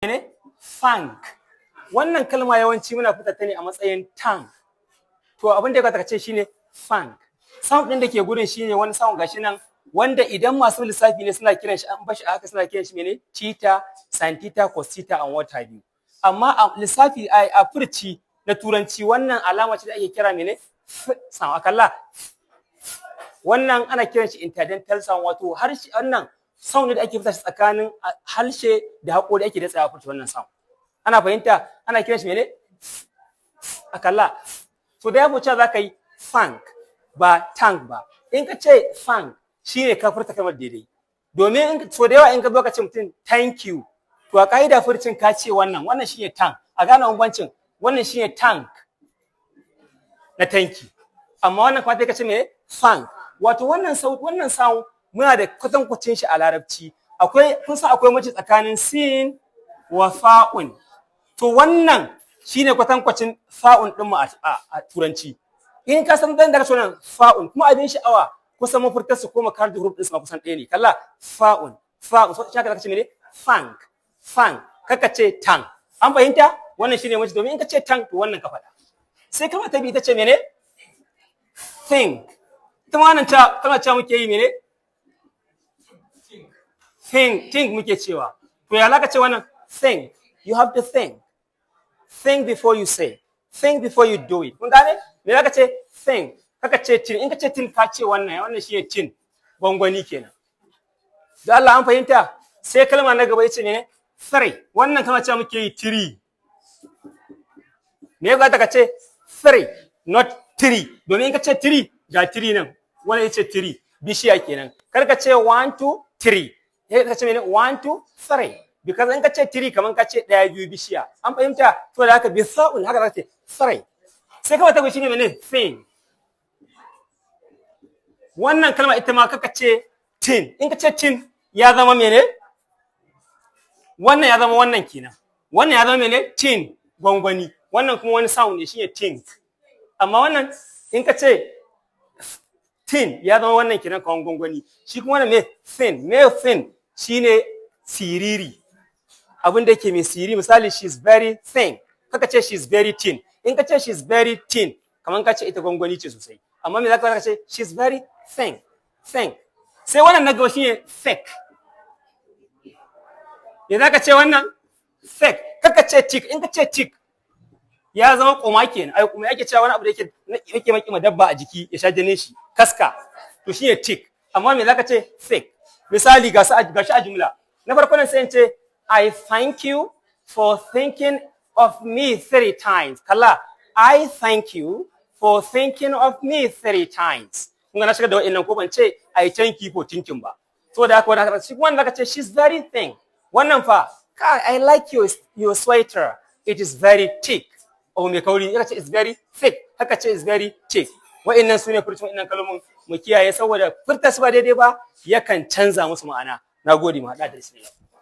ne thank. Wannan kalma yawanci muna fita ta ne a matsayin thank. To abin da ya ka ce shine thank. Sound din da ke gurin shine wani sound gashi nan wanda idan masu lissafi ne suna kiran shi an bashi haka suna kiran shi mene theta, sin theta, cos theta and what have you. Amma a lissafi a furci na turanci wannan alama ce da ake kira mene sound akalla. Wannan ana kiran shi interdental sound wato harshe wannan sound ne da ake fita shi tsakanin harshe da haƙori ake da tsaya furci wannan sound. Ana fahimta ana kiran shi mene akalla. So da yabo cewa zaka yi thank ba thank ba. In ka ce thank shine ka furta kamar daidai. Domin so da yawa in ka zo ka ce mutum thank you to a kaida furcin ka ce wannan shine thank. A gane bambancin wannan shine thank na thank you. Amma wannan kuma sai ka ce me thank. Wato wannan sound muna da kwatankwacin shi a Larabci. Kun san akwai mace tsakanin sin wa fa'un. To wannan shine kwatankwacin fa'un din mu a Turanci. In ka san dan da kace wannan fa'un kuma abin sha'awa kusan mafurtar su ko makar da huruf din su ma kusan ɗaya ne. Kalla fa'un so shaka kace mene thank kaka ce thank. An fahimta wannan shine mace domin in ka ce thank to wannan ka faɗa. Sai kama ta bi ta ce mene think. Ita ma wannan tana cewa muke yi mene think muke cewa. To ya laka ce wannan think. You have to think. Think before you say. Think before you do it. Kun gane? Me zaka ce think. Kaka ce tin. In ka ce tin ka ce wannan shine tin. Gwangwani kenan. Da Allah an fahimta? Sai kalma na gaba yace ne three. Wannan kalma ce muke yi three. Me ga ta ce three not three. Domin in ka ce three ga three nan. Wannan yace three. Bishiya kenan. Kar ka ce 1 2 3. Ka ce mene 1 2 3. Because in ka ce tiri kaman ka ce ɗaya biyu bishiya an fahimta to da haka bisa'un haka zaka ce three. Sai kawai ta shine mene thing. Wannan kalma ita ma kaka ce tin. In ka ce tin ya zama mene wannan ya zama wannan kenan. Wannan ya zama mene tin gwangwani. Wannan kuma wani sound ne shine think. Amma wannan in ka ce tin ya zama wannan kenan kawan gwangwani. Shi kuma wannan me thin shine siriri. Abin da yake mai siri misali she's very thin kaka ce she's very thin. In ka ce she's very thin kaman ka ce ita gwangwani ce sosai. Amma me zaka ce she's very thin. Sai wannan na gaba shine fake. Me zaka ce wannan fake kaka ce tick. In ka ce tick ya zama koma kenan. Ai kuma yake cewa wani abu da yake maki madabba a jiki ya sha jinin shi kaska to shine tick. Amma me zaka ce fake. Misali ga shi a jumla na farko nan sai in ce I thank you for thinking of me 3 times. Kalla, I thank you for thinking of me 3 times. Kun ga na shiga da wa'annan ko ban ce I thank you for thinking ba. So da haka wannan shi wannan zaka ce she's very thin. Wannan fa, I like your sweater. It is very thick. Oh me kauri, zaka ce it's very thick. Haka ce it's very thick. Wa'annan sune furcin wa'annan kalmomin mu kiyaye saboda furta su ba daidai ba yakan canza musu ma'ana. Nagode mu hada da shi.